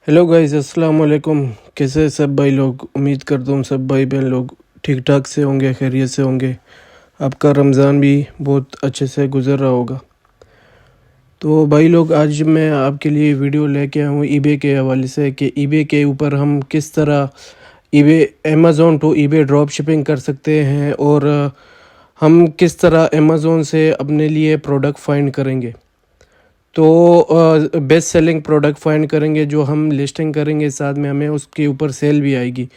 Hello guys, अस्सलाम वालेकुम। कैसे हैं सब भाई लोग? उम्मीद करता हूँ सब भाई बहन लोग ठीक ठाक से होंगे, खैरियत से होंगे। आपका रमज़ान भी बहुत अच्छे से गुज़र रहा होगा। तो भाई लोग, आज मैं आपके लिए वीडियो लेके आया हूँ ईबे के हवाले से कि ईबे के ऊपर हम किस तरह eBay Amazon to eBay drop shipping कर सकते हैं और हम किस तरह अमेज़ॉन से अपने लिए प्रोडक्ट फाइंड करेंगे। तो बेस्ट सेलिंग प्रोडक्ट फाइंड करेंगे जो हम लिस्टिंग करेंगे, साथ में हमें उसके ऊपर सेल भी आएगी।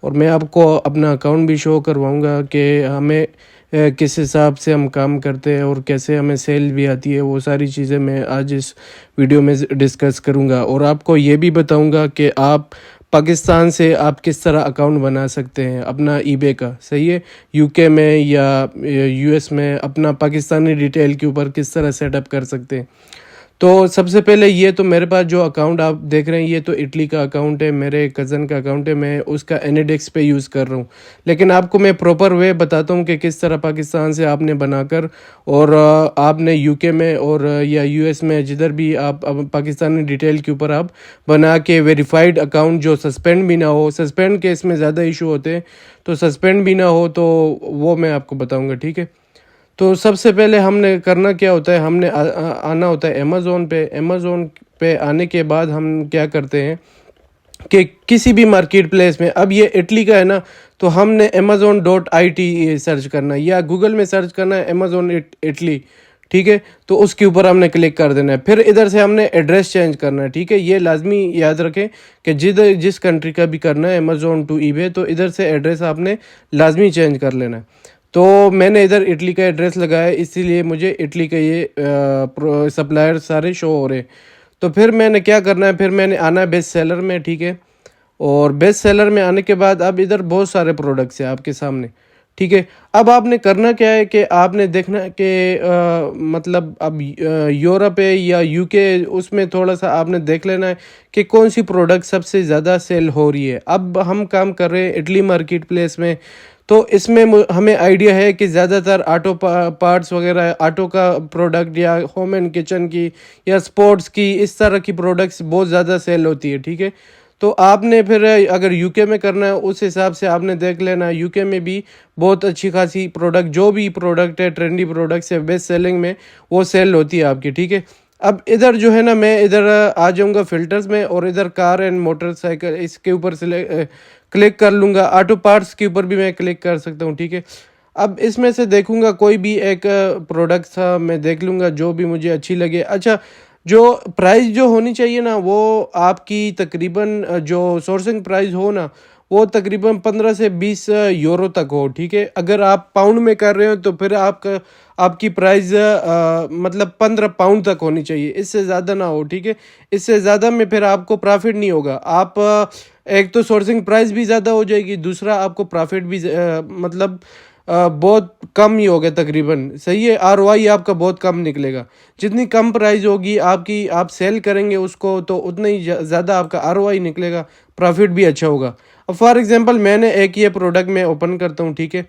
और मैं आपको अपना अकाउंट भी शो करवाऊंगा कि हमें किस हिसाब से हम काम करते हैं और कैसे हमें सेल भी आती है। वो सारी चीज़ें मैं आज इस वीडियो में डिस्कस करूंगा और आपको ये भी बताऊंगा कि आप पाकिस्तान से आप किस तरह अकाउंट बना सकते हैं अपना ईबे का। सही है, यूके में या यूएस में अपना पाकिस्तानी डिटेल के ऊपर किस तरह सेटअप कर सकते हैं। तो सबसे पहले ये तो मेरे पास जो अकाउंट आप देख रहे हैं ये तो इटली का अकाउंट है, मेरे कज़न का अकाउंट है। मैं उसका एनिडेक्स पे यूज़ कर रहा हूँ, लेकिन आपको मैं प्रॉपर वे बताता हूँ कि किस तरह पाकिस्तान से आपने बनाकर और आपने यूके में और या यूएस में जिधर भी आप अब पाकिस्तानी डिटेल के ऊपर आप बना के वेरीफाइड अकाउंट जो सस्पेंड भी ना हो, सस्पेंड केस में ज़्यादा इशू होते हैं, तो सस्पेंड भी ना हो तो वो मैं आपको बताऊँगा। ठीक है, तो सबसे पहले हमने करना क्या होता है, हमने आना होता है अमेज़ोन पे। अमेज़ोन पे आने के बाद हम क्या करते हैं कि किसी भी मार्केट प्लेस में, अब ये इटली का है ना, तो हमने amazon.it सर्च करना है या गूगल में सर्च करना है अमेज़ोन इटली। ठीक है, तो उसके ऊपर हमने क्लिक कर देना है। फिर इधर से हमने एड्रेस चेंज करना है। ठीक है, ये लाजमी याद रखें कि जिस कंट्री का भी करना है अमेज़ोन टू ईबे, तो इधर से एड्रेस आपने लाजमी चेंज कर लेना है। तो मैंने इधर इटली का एड्रेस लगाया, इसीलिए मुझे इटली के ये सप्लायर सारे शो हो रहे। तो फिर मैंने क्या करना है, फिर मैंने आना है बेस्ट सेलर में। ठीक है, और बेस्ट सेलर में आने के बाद अब इधर बहुत सारे प्रोडक्ट्स हैं आपके सामने। ठीक है, अब आपने करना क्या है कि आपने देखना है कि मतलब अब यूरोप है या यूके, उसमें थोड़ा सा आपने देख लेना है कि कौन सी प्रोडक्ट सबसे ज़्यादा सेल हो रही है। अब हम काम कर रहे हैं इटली मार्केट प्लेस में, तो इसमें हमें आइडिया है कि ज़्यादातर ऑटो पार्ट्स वगैरह, ऑटो का प्रोडक्ट या होम एंड किचन की या स्पोर्ट्स की, इस तरह की प्रोडक्ट्स बहुत ज़्यादा सेल होती है। ठीक है, तो आपने फिर अगर यूके में करना है उस हिसाब से आपने देख लेना है। यूके में भी बहुत अच्छी खासी प्रोडक्ट, जो भी प्रोडक्ट है ट्रेंडी प्रोडक्ट्स है बेस्ट सेलिंग में, वो सेल होती है आपकी। ठीक है, अब इधर जो है ना, मैं इधर आ जाऊंगा फिल्टर्स में और इधर कार एंड मोटरसाइकिल इसके ऊपर से क्लिक कर लूँगा। ऑटो पार्ट्स के ऊपर भी मैं क्लिक कर सकता हूँ। ठीक है, अब इसमें से देखूंगा कोई भी एक प्रोडक्ट था, मैं देख लूँगा जो भी मुझे अच्छी लगे। अच्छा, जो प्राइस जो होनी चाहिए ना, वो आपकी तकरीबन जो सोर्सिंग प्राइस हो ना, वो तकरीबन 15 से 20 यूरो तक हो। ठीक है, अगर आप पाउंड में कर रहे हो तो फिर आपकी प्राइस मतलब 15 पाउंड तक होनी चाहिए, इससे ज़्यादा ना हो। ठीक है, इससे ज़्यादा में फिर आपको प्रॉफिट नहीं होगा। आप एक तो सोर्सिंग प्राइस भी ज़्यादा हो जाएगी, दूसरा आपको प्रॉफिट भी मतलब बहुत कम ही होगा तकरीबन। सही है, आरओआई आपका बहुत कम निकलेगा। जितनी कम प्राइस होगी आपकी, आप सेल करेंगे उसको, तो उतना ही ज़्यादा आपका आरओआई निकलेगा, प्रॉफिट भी अच्छा होगा। अब फॉर एग्जांपल मैंने एक ये प्रोडक्ट मैं ओपन करता हूँ। ठीक है,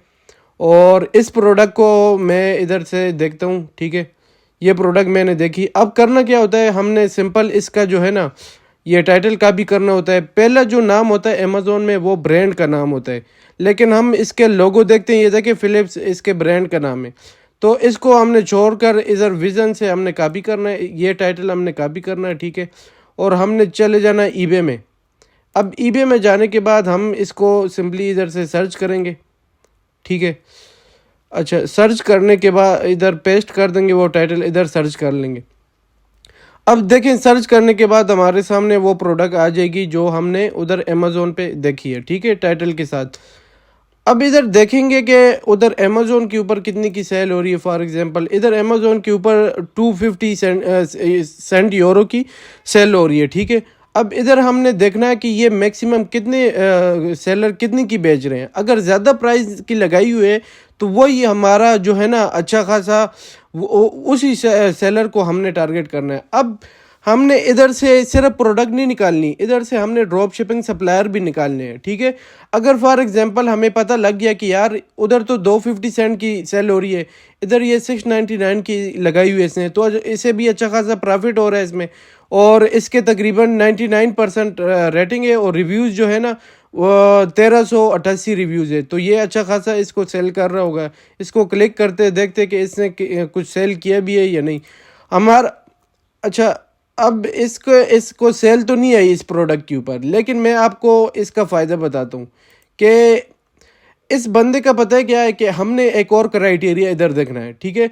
और इस प्रोडक्ट को मैं इधर से देखता हूँ। ठीक है, ये प्रोडक्ट मैंने देखी। अब करना क्या होता है, हमने सिंपल इसका जो है ना, ये टाइटल का भी करना होता है। पहला जो नाम होता है अमेज़ोन में, वो ब्रांड का नाम होता है, लेकिन हम इसके लोगो देखते हैं, ये देखिए फिलिप्स इसके ब्रांड का नाम है। तो इसको हमने छोड़कर इधर विजन से हमने कॉपी करना है, ये टाइटल हमने कॉपी करना है। ठीक है, और हमने चले जाना है ईबे में। अब ईबे में जाने के बाद हम इसको सिंपली इधर से सर्च करेंगे। ठीक है, अच्छा, सर्च करने के बाद इधर पेस्ट कर देंगे वो टाइटल, इधर सर्च कर लेंगे। अब देखें, सर्च करने के बाद हमारे सामने वो प्रोडक्ट आ जाएगी जो हमने उधर अमेज़ोन पे देखी है। ठीक है, टाइटल के साथ। अब इधर देखेंगे कि उधर अमेज़ोन के ऊपर कितनी की सेल हो रही है। फॉर एग्जांपल इधर अमेज़ोन के ऊपर 250 सेंट यूरो की सेल हो रही है। ठीक है, अब इधर हमने देखना है कि ये मैक्सिमम कितने सेलर कितनी की बेच रहे हैं। अगर ज़्यादा प्राइस की लगाई हुई है तो वही हमारा जो है ना अच्छा खासा, उसी सेलर को हमने टारगेट करना है। अब हमने इधर से सिर्फ प्रोडक्ट नहीं निकालनी, इधर से हमने ड्रॉप शिपिंग सप्लायर भी निकालने हैं। ठीक है, अगर फॉर एग्जांपल हमें पता लग गया कि यार उधर तो 250 सेंट की सेल हो रही है, इधर ये 699 की लगाई हुई है इसने, तो इसे भी अच्छा खासा प्रॉफिट हो रहा है इसमें, और इसके तकरीबन 99% रेटिंग है और रिव्यूज़ जो है ना वो 1388 रिव्यूज़ है। तो ये अच्छा खासा इसको सेल कर रहा होगा। इसको क्लिक करते देखते कि इसने कुछ सेल किया भी है या नहीं। हमारा अच्छा, अब इसको सेल तो नहीं आई इस प्रोडक्ट के ऊपर, लेकिन मैं आपको इसका फ़ायदा बताता हूँ कि इस बंदे का पता है क्या है कि हमने एक और क्राइटेरिया इधर देखना है, ठीक है।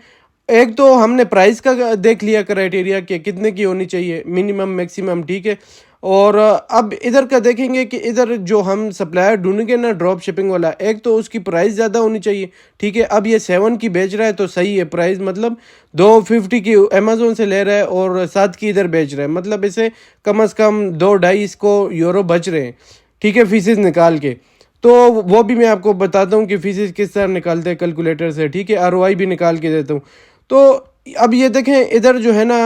एक तो हमने प्राइस का देख लिया क्राइटेरिया कि कितने की होनी चाहिए, मिनिमम मैक्सिमम, ठीक है। और अब इधर का देखेंगे कि इधर जो हम सप्लायर ढूंढेंगे ना ड्रॉप शिपिंग वाला, एक तो उसकी प्राइस ज़्यादा होनी चाहिए, ठीक है। अब ये 7 की बेच रहा है तो सही है प्राइस, मतलब 250 की अमेजोन से ले रहा है और 7 की इधर बेच रहा है, मतलब इसे कम से कम 2-2.5 इसको यूरो बच रहे हैं, ठीक है, फीसेस निकाल के। तो वो भी मैं आपको बताता हूँ कि फीसेस किस तरह निकालते हैं कैलकुलेटर से, ठीक है। आरओआई भी निकाल के देता हूँ। तो अब ये देखें इधर जो है ना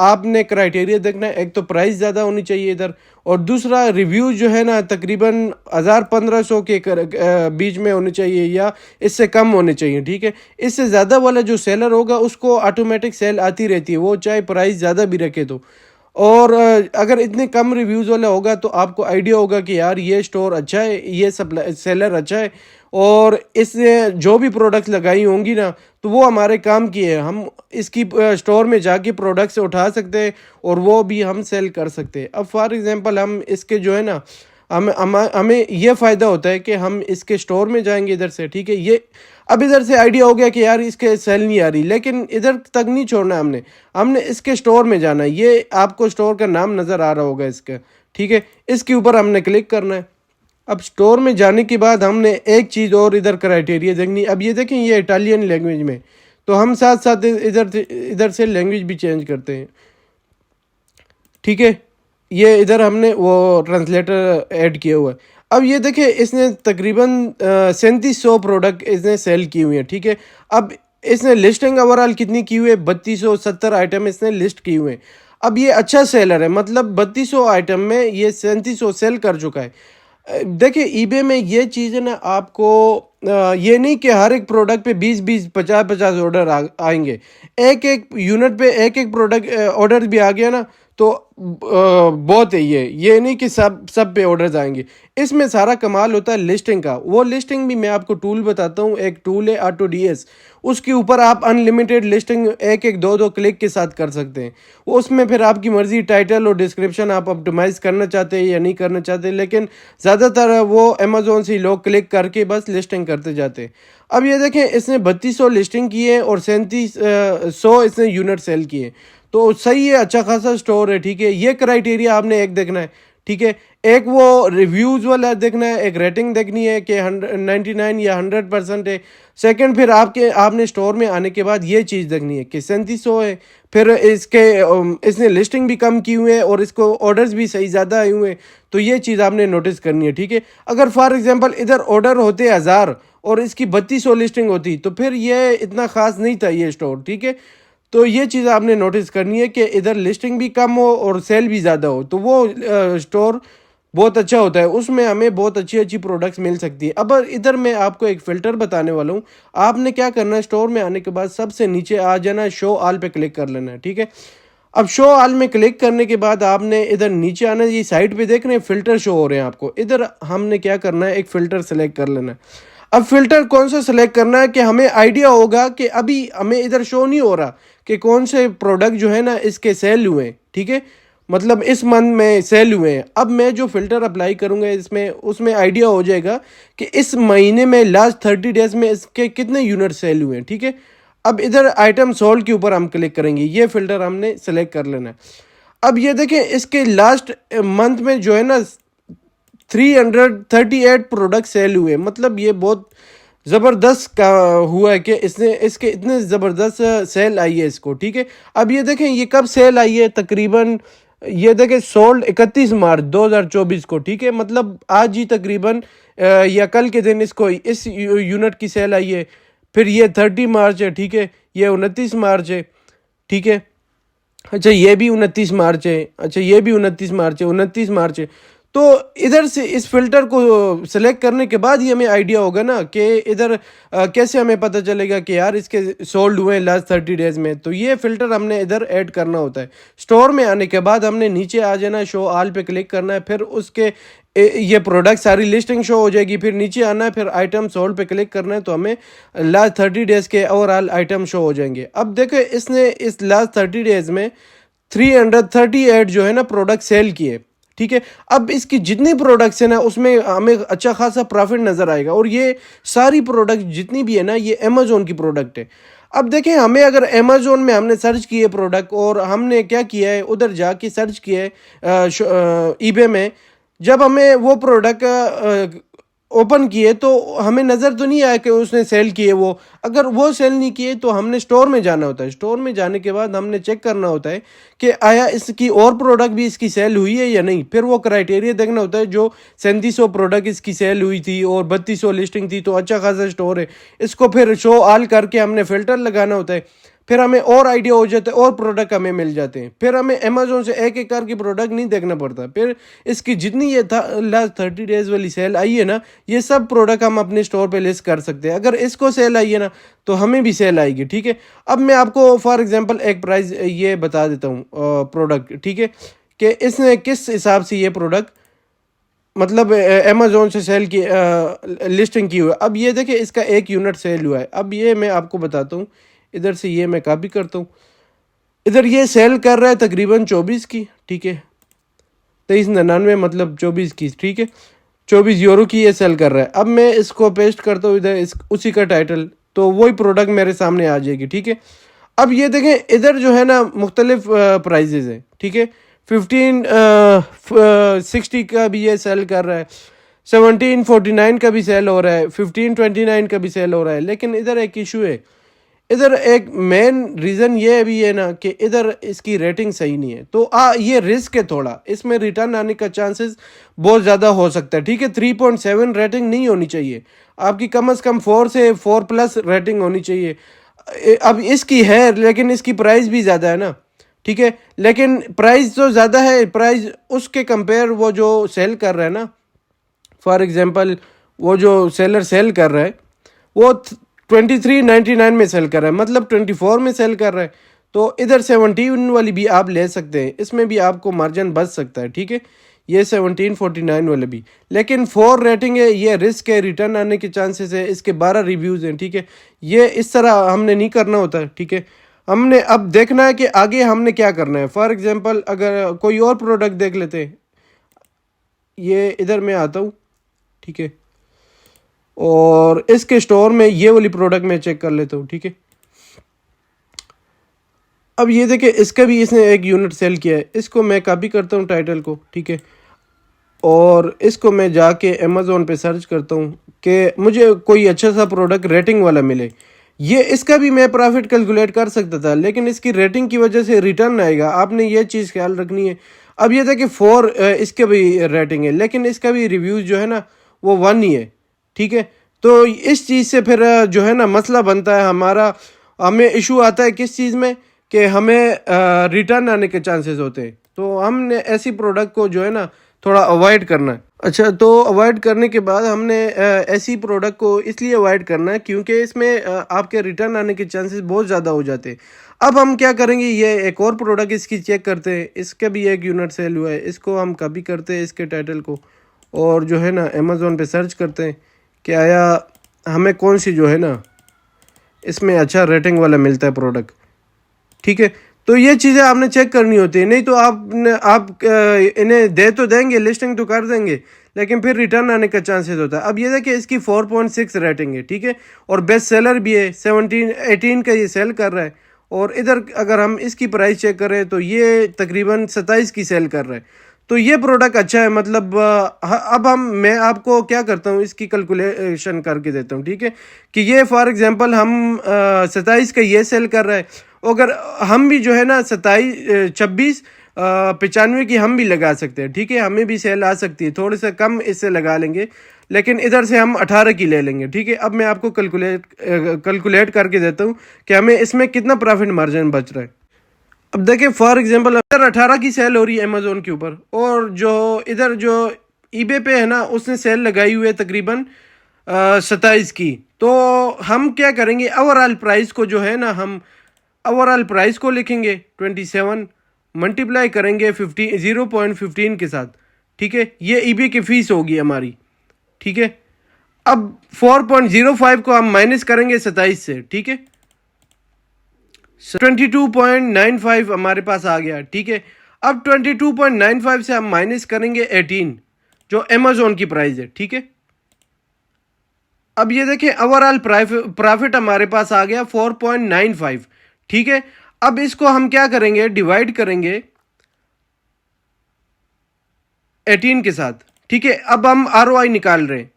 आपने क्राइटेरिया देखना है, एक तो प्राइस ज़्यादा होनी चाहिए इधर, और दूसरा रिव्यूज़ जो है ना तकरीबन 1000-1500 के बीच में होने चाहिए या इससे कम होने चाहिए, ठीक है। इससे ज़्यादा वाला जो सेलर होगा उसको ऑटोमेटिक सेल आती रहती है, वो चाहे प्राइस ज़्यादा भी रखे तो। और अगर इतने कम रिव्यूज़ वाला होगा तो आपको आइडिया होगा कि यार ये स्टोर अच्छा है, ये सप्लाई सेलर अच्छा है, और इसने जो भी प्रोडक्ट्स लगाई होंगी ना तो वो हमारे काम की है। हम इसकी स्टोर में जाके प्रोडक्ट्स उठा सकते हैं और वो भी हम सेल कर सकते हैं। अब फॉर एग्जांपल हम इसके जो है ना हमें ये फ़ायदा होता है कि हम इसके स्टोर में जाएंगे इधर से, ठीक है। ये अब इधर से आइडिया हो गया कि यार इसके सेल नहीं आ रही, लेकिन इधर तक नहीं छोड़ना हमने हमने इसके स्टोर में जाना है। ये आपको स्टोर का नाम नज़र आ रहा होगा इसका, ठीक है। इसके ऊपर हमने क्लिक करना है। अब स्टोर में जाने के बाद हमने एक चीज़ और इधर क्राइटेरिया देखनी। अब ये देखें ये इटालियन लैंग्वेज में, तो हम साथ साथ इधर से लैंग्वेज भी चेंज करते हैं, ठीक है। ये इधर हमने वो ट्रांसलेटर ऐड किया हुआ है। अब ये देखिए इसने तकरीबन 3700 प्रोडक्ट इसने सेल की हुई है, ठीक है। अब इसने लिस्टिंग ओवरऑल कितनी की हुई है, 3270 आइटम इसने लिस्ट की हुए हैं। अब ये अच्छा सेलर है, मतलब 3200 आइटम में ये 3700 सेल कर चुका है। देखिए ईबे में ये चीज़ है ना आपको ये नहीं कि हर एक प्रोडक्ट पे 20-20 50-50 ऑर्डर आएंगे। एक एक यूनिट पे एक एक प्रोडक्ट ऑर्डर भी आ गया ना तो बहुत है। ये नहीं कि सब पे ऑर्डर्स आएंगे। इसमें सारा कमाल होता है लिस्टिंग का। वो लिस्टिंग भी मैं आपको टूल बताता हूँ, एक टूल है AutoDS, उसके ऊपर आप अनलिमिटेड लिस्टिंग एक एक दो दो क्लिक के साथ कर सकते हैं। वो उसमें फिर आपकी मर्ज़ी टाइटल और डिस्क्रिप्शन आप ऑप्टिमाइज़ करना चाहते हैं या नहीं करना चाहते, लेकिन ज़्यादातर वो अमेज़ोन से लोग क्लिक करके बस लिस्टिंग करते जाते हैं। अब ये देखें इसने 3200 लिस्टिंग की है और 3700 इसने यूनिट सेल किए, तो सही है, अच्छा खासा स्टोर है, ठीक है। ये क्राइटेरिया आपने एक देखना है, ठीक है। एक वो रिव्यूज़ वाला देखना है, एक रेटिंग देखनी है कि 99 या 100% है। सेकंड फिर आपने स्टोर में आने के बाद ये चीज़ देखनी है कि 3700 है, फिर इसने लिस्टिंग भी कम की हुई है और इसको ऑर्डर्स भी सही ज़्यादा आए हुए हैं, तो ये चीज़ आपने नोटिस करनी है, ठीक है। अगर फॉर एग्जांपल इधर ऑर्डर होते 1000 और इसकी 3200 लिस्टिंग होती तो फिर ये इतना ख़ास नहीं था ये स्टोर, ठीक है। तो ये चीज़ आपने नोटिस करनी है कि इधर लिस्टिंग भी कम हो और सेल भी ज़्यादा हो, तो वो स्टोर बहुत अच्छा होता है, उसमें हमें बहुत अच्छी अच्छी प्रोडक्ट्स मिल सकती है। अब इधर मैं आपको एक फ़िल्टर बताने वाला हूँ। आपने क्या करना है, स्टोर में आने के बाद सबसे नीचे आ जाना है, शो ऑल पे क्लिक कर लेना है, ठीक है। अब शो ऑल में क्लिक करने के बाद आपने इधर नीचे आना है, ये साइड पे देख रहे हैं फ़िल्टर शो हो रहे हैं आपको। इधर हमने क्या करना है, एक फ़िल्टर सेलेक्ट कर लेना है। अब फ़िल्टर कौन सा सेलेक्ट करना है कि हमें आइडिया होगा कि अभी हमें इधर शो नहीं हो रहा कि कौन से प्रोडक्ट जो है ना इसके सेल हुए हैं, ठीक है, मतलब इस मंथ में सेल हुए हैं। अब मैं जो फ़िल्टर अप्लाई करूँगा इसमें उसमें आइडिया हो जाएगा कि इस महीने में लास्ट 30 डेज़ में इसके कितने यूनिट सेल हुए हैं, ठीक है। अब इधर आइटम सोल्ड के ऊपर हम क्लिक करेंगे, ये फ़िल्टर हमने सेलेक्ट कर लेना है। अब ये देखें इसके लास्ट मंथ में जो है ना 338 प्रोडक्ट सेल हुए, मतलब ये बहुत ज़बरदस्त का हुआ है कि इसके इतने ज़बरदस्त सेल आई है इसको, ठीक है। अब ये देखें ये कब सेल आई है, तकरीबन ये देखें सोल्ड 31 मार्च 2024 को, ठीक है, मतलब आज ही तकरीबन या कल के दिन इसको इस यूनिट की सेल आई है। फिर ये 30 मार्च है, ठीक है, ये 29 मार्च है, ठीक है। अच्छा ये भी 29 मार्च है, अच्छा ये भी 29 मार्च है, 29 मार्च है। तो इधर से इस फ़िल्टर को सेलेक्ट करने के बाद ही हमें आइडिया होगा ना कि इधर कैसे हमें पता चलेगा कि यार इसके सोल्ड हुए लास्ट 30 डेज़ में। तो ये फ़िल्टर हमने इधर ऐड करना होता है। स्टोर में आने के बाद हमने नीचे आ जाना, शो ऑल पे क्लिक करना है, फिर उसके ये प्रोडक्ट सारी लिस्टिंग शो हो जाएगी। फिर नीचे आना है, फिर आइटम सोल्ड पे क्लिक करना है, तो हमें लास्ट 30 डेज़ के ओवरऑल आइटम शो हो जाएंगे। अब देखो इसने इस लास्ट 30 डेज़ में 338 जो है ना प्रोडक्ट सेल किए, ठीक है। अब इसकी जितनी प्रोडक्ट्स है ना उसमें हमें अच्छा खासा प्रॉफिट नज़र आएगा, और ये सारी प्रोडक्ट जितनी भी है ना ये अमेज़ोन की प्रोडक्ट है। अब देखें, हमें अगर अमेज़ोन में हमने सर्च किए प्रोडक्ट, और हमने क्या किया है उधर जाके सर्च किया है ईबे में, जब हमें वो प्रोडक्ट ओपन किए तो हमें नज़र तो नहीं आया कि उसने सेल किए। वो अगर वो सेल नहीं किए तो हमने स्टोर में जाना होता है। स्टोर में जाने के बाद हमने चेक करना होता है कि आया इसकी और प्रोडक्ट भी इसकी सेल हुई है या नहीं। फिर वो क्राइटेरिया देखना होता है, जो 3700 प्रोडक्ट इसकी सेल हुई थी और 3200 लिस्टिंग थी, तो अच्छा खासा स्टोर है। इसको फिर शो ऑल करके हमने फ़िल्टर लगाना होता है, फिर हमें और आइडिया हो जाता है और प्रोडक्ट हमें मिल जाते हैं। फिर हमें अमेज़ोन से एक एक करके प्रोडक्ट नहीं देखना पड़ता। फिर इसकी जितनी ये लास्ट 30 डेज़ वाली सेल आई है ना, ये सब प्रोडक्ट हम अपने स्टोर पे लिस्ट कर सकते हैं। अगर इसको सेल आई है ना तो हमें भी सेल आएगी, ठीक है। अब मैं आपको फॉर एग्जांपल एक प्राइस ये बता देता हूँ प्रोडक्ट, ठीक है, कि इसने किस हिसाब से ये प्रोडक्ट मतलब अमेज़ोन से सेल की लिस्टिंग की हुई है। अब ये देखिए इसका 1 यूनिट सेल हुआ है। अब ये मैं आपको बताता हूँ, इधर से ये मैं कॉपी करता हूँ। इधर ये सेल कर रहा है तकरीबन 24 की, ठीक है, 23.99 मतलब 24 की, ठीक है, 24 यूरो की ये सेल कर रहा है। अब मैं इसको पेस्ट करता हूँ इधर उसी का टाइटल, तो वही प्रोडक्ट मेरे सामने आ जाएगी, ठीक है। अब ये देखें इधर जो है ना मुख्तलिफ प्राइजेज़ हैं, ठीक है। 1560 का भी ये सेल कर रहा है, 1749 का भी सेल हो रहा है, 1529 का भी सेल हो रहा है। लेकिन इधर एक इशू है, इधर एक मेन रीज़न ये भी है ना कि इधर इसकी रेटिंग सही नहीं है। तो ये रिस्क है थोड़ा, इसमें रिटर्न आने का चांसेस बहुत ज़्यादा हो सकता है, ठीक है। 3.7 रेटिंग नहीं होनी चाहिए आपकी, कम से कम 4 से 4+ रेटिंग होनी चाहिए। अब इसकी है लेकिन इसकी प्राइस भी ज़्यादा है ना, ठीक है। लेकिन प्राइस तो ज़्यादा है, प्राइस उसके कंपेयर वो जो सेल कर रहा है ना, फॉर एग्जांपल वो जो सेलर सेल कर रहा है वो 23.99 में सेल कर रहा है, मतलब 24 में सेल कर रहा है। तो इधर 17 वाली भी आप ले सकते हैं, इसमें भी आपको मार्जिन बच सकता है, ठीक है। ये 1749 वाले भी, लेकिन 4 रेटिंग है, ये रिस्क है, रिटर्न आने के चांसेस है, इसके 12 रिव्यूज़ हैं, ठीक है। ये इस तरह हमने नहीं करना होता, ठीक है। हमने अब देखना है कि आगे हमने क्या करना है। फॉर एग्जांपल अगर कोई और प्रोडक्ट देख लेते हैं, ये इधर मैं आता हूँ, ठीक है, और इसके स्टोर में ये वाली प्रोडक्ट मैं चेक कर लेता हूँ, ठीक है। अब ये देखिए इसका भी इसने 1 यूनिट सेल किया है। इसको मैं कॉपी करता हूँ टाइटल को, ठीक है, और इसको मैं जाके अमेज़ोन पे सर्च करता हूँ कि मुझे कोई अच्छा सा प्रोडक्ट रेटिंग वाला मिले। ये इसका भी मैं प्रॉफिट कैलकुलेट कर सकता था, लेकिन इसकी रेटिंग की वजह से रिटर्न आएगा, आपने ये चीज़ ख्याल रखनी है। अब ये देखिए 4 इसके भी रेटिंग है, लेकिन इसका भी रिव्यूज़ जो है ना वो 1 ही है, ठीक है। तो इस चीज़ से फिर जो है ना मसला बनता है हमारा, हमें इशू आता है किस चीज़ में कि हमें रिटर्न आने के चांसेस होते हैं। तो हमने ऐसी प्रोडक्ट को जो है ना थोड़ा अवॉइड करना है। अच्छा, तो अवॉइड करने के बाद हमने ऐसी प्रोडक्ट को इसलिए अवॉइड करना है क्योंकि इसमें आपके रिटर्न आने के चांसेस बहुत ज़्यादा हो जाते हैं। अब हम क्या करेंगे, ये एक और प्रोडक्ट इसकी चेक करते हैं, इसका भी 1 यूनिट सेल हुआ है। इसको हम कॉपी करते हैं इसके टाइटल को, और जो है ना अमेज़ोन पे सर्च करते हैं कि आया हमें कौन सी जो है ना इसमें अच्छा रेटिंग वाला मिलता है प्रोडक्ट, ठीक है। तो ये चीज़ें आपने चेक करनी होती है, नहीं तो आप इन्हें दे तो देंगे, लिस्टिंग तो कर देंगे, लेकिन फिर रिटर्न आने का चांसेस होता है। अब ये देखिए इसकी 4.6 रेटिंग है, ठीक है, और बेस्ट सेलर भी है, 18 का ये सेल कर रहा है। और इधर अगर हम इसकी प्राइस चेक करें तो ये तकरीबन 27 की सेल कर रहा है। तो ये प्रोडक्ट अच्छा है, मतलब अब मैं आपको क्या करता हूँ इसकी कैलकुलेशन करके देता हूँ, ठीक है, कि ये फॉर एग्जांपल हम 27 का ये सेल कर रहा है, अगर हम भी जो है ना 26 95 की हम भी लगा सकते हैं, ठीक है, हमें भी सेल आ सकती है, थोड़े से कम इससे लगा लेंगे, लेकिन इधर से हम 18 की ले लेंगे, ठीक है। अब मैं आपको कैलकुलेट करके देता हूँ कि हमें इसमें कितना प्रॉफिट मार्जिन बच रहा है। अब देखिए फॉर एग्जांपल अगर 18 की सेल हो रही है अमेज़ोन के ऊपर, और जो इधर जो ईबे पे है ना उसने सेल लगाई हुई है तकरीबन 27 की। तो हम क्या करेंगे, ओवरऑल प्राइस को जो है ना, हम ओवरऑल प्राइस को लिखेंगे 27, मल्टीप्लाई करेंगे 0.15 के साथ। ठीक है, ये ईबे की फीस होगी हमारी। ठीक है, अब 4.05 को हम माइनस करेंगे 27 से। ठीक है, 22.95 हमारे पास आ गया। ठीक है, अब 22.95 से हम माइनस करेंगे 18 जो अमेजोन की प्राइस है। ठीक है, अब ये देखें ओवरऑल प्रॉफिट हमारे पास आ गया 4.95। ठीक है, अब इसको हम क्या करेंगे, डिवाइड करेंगे 18 के साथ। ठीक है, अब हम आरओआई निकाल रहे हैं।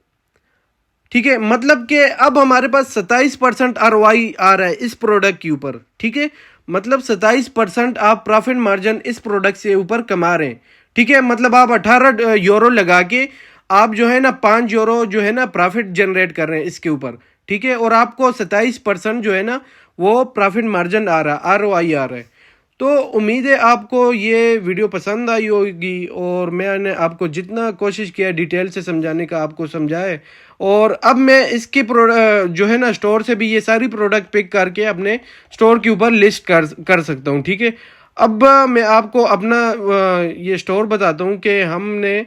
ठीक है, मतलब कि अब हमारे पास 27% आरओआई आ रहा है इस प्रोडक्ट के ऊपर। ठीक है, मतलब 27% आप प्रॉफिट मार्जिन इस प्रोडक्ट से ऊपर कमा रहे हैं। ठीक है, मतलब आप 18 यूरो लगा के आप जो है ना 5 यूरो जो है ना प्रॉफिट जनरेट कर रहे हैं इसके ऊपर। ठीक है, और आपको 27% जो है ना वो प्रॉफिट मार्जिन आ रहा है, आरओआई आ रहा है। तो उम्मीद है आपको ये वीडियो पसंद आई होगी, और मैंने आपको जितना कोशिश किया डिटेल से समझाने का आपको समझाए। और अब मैं इसके जो है ना स्टोर से भी ये सारी प्रोडक्ट पिक करके अपने स्टोर के ऊपर लिस्ट कर सकता हूँ। ठीक है, अब मैं आपको अपना ये स्टोर बताता हूँ कि हमने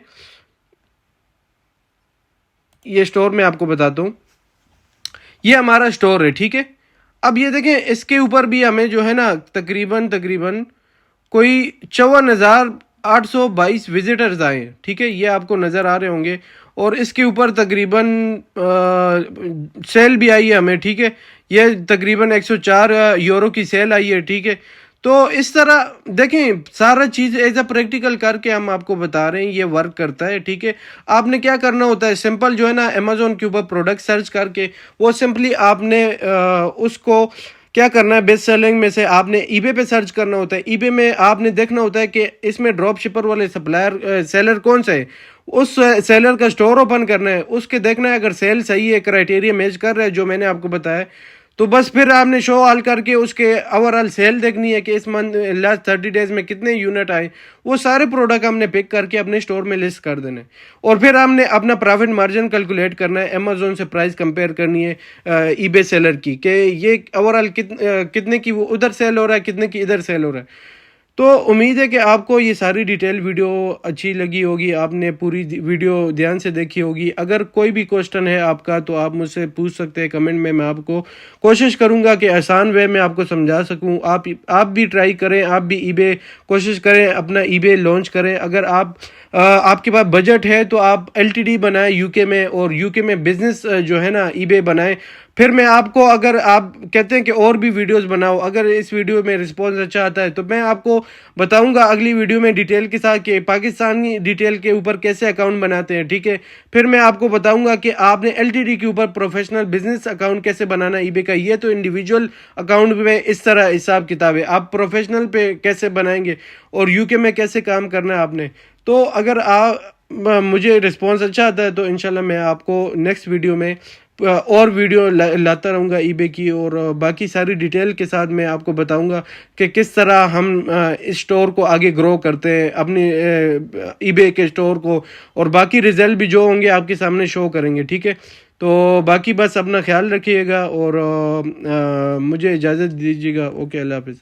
ये स्टोर में आपको बताता हूँ, ये हमारा स्टोर है। ठीक है, अब ये देखें इसके ऊपर भी हमें जो है ना तकरीबन कोई 54,822 विजिटर्स आए हैं। ठीक है, ये आपको नज़र आ रहे होंगे, और इसके ऊपर तकरीबन सेल भी आई है हमें। ठीक है, ये तकरीबन 104 यूरो की सेल आई है। ठीक है, तो इस तरह देखें सारा चीज़ एज अ प्रैक्टिकल करके हम आपको बता रहे हैं, ये वर्क करता है। ठीक है, आपने क्या करना होता है, सिंपल जो है ना अमेजोन के ऊपर प्रोडक्ट सर्च करके वो सिंपली आपने उसको क्या करना है, बेस्ट सेलिंग में से आपने ईबे पे सर्च करना होता है। ईबे में आपने देखना होता है कि इसमें ड्रॉप शिपर वाले सप्लायर सेलर कौन सा है, उस सेलर का स्टोर ओपन करना है, उसके देखना है अगर सेल सही है, क्राइटेरिया मैच कर रहा है जो मैंने आपको बताया, तो बस फिर आपने शो ऑल करके उसके ओवरऑल सेल देखनी है कि इस मंथ लास्ट 30 डेज में कितने यूनिट आए। वो सारे प्रोडक्ट हमने पिक करके अपने स्टोर में लिस्ट कर देना है, और फिर हमने अपना प्रॉफिट मार्जिन कैलकुलेट करना है, अमेजोन से प्राइस कंपेयर करनी है ईबे सेलर की कि ये ओवरऑल कितने की वो उधर सेल हो रहा है, कितने की इधर सेल हो रहा है। तो उम्मीद है कि आपको ये सारी डिटेल वीडियो अच्छी लगी होगी, आपने पूरी वीडियो ध्यान से देखी होगी। अगर कोई भी क्वेश्चन है आपका तो आप मुझसे पूछ सकते हैं कमेंट में, मैं आपको कोशिश करूंगा कि आसान वे में आपको समझा सकूं। आप भी ट्राई करें, आप भी ईबे कोशिश करें, अपना ईबे लॉन्च करें। अगर आपके पास बजट है तो आप एलटीडी बनाएं यूके में, और यूके में बिजनेस जो है ना ईबे बनाएं। फिर मैं आपको, अगर आप कहते हैं कि और भी वीडियोस बनाओ, अगर इस वीडियो में रिस्पॉन्स अच्छा आता है तो मैं आपको बताऊंगा अगली वीडियो में डिटेल के साथ कि पाकिस्तानी डिटेल के ऊपर कैसे अकाउंट बनाते हैं। ठीक है, फिर मैं आपको बताऊंगा कि आपने एलटीडी के ऊपर प्रोफेशनल बिजनेस अकाउंट कैसे बनाना ईबे का। ये तो इंडिविजुअल अकाउंट में इस तरह हिसाब किताब है, आप प्रोफेशनल पे कैसे बनाएंगे और यूके में कैसे काम करना है आपने। तो अगर मुझे रिस्पॉन्स अच्छा आता है तो इंशाल्लाह मैं आपको नेक्स्ट वीडियो में और वीडियो लाता रहूँगा ईबे की, और बाकी सारी डिटेल के साथ मैं आपको बताऊंगा कि किस तरह हम इस स्टोर को आगे ग्रो करते हैं, अपनी ईबे के स्टोर को, और बाकी रिजल्ट भी जो होंगे आपके सामने शो करेंगे। ठीक है, तो बाकी बस अपना ख्याल रखिएगा, और मुझे इजाज़त दीजिएगा। ओके, अल्लाह हाफिज़।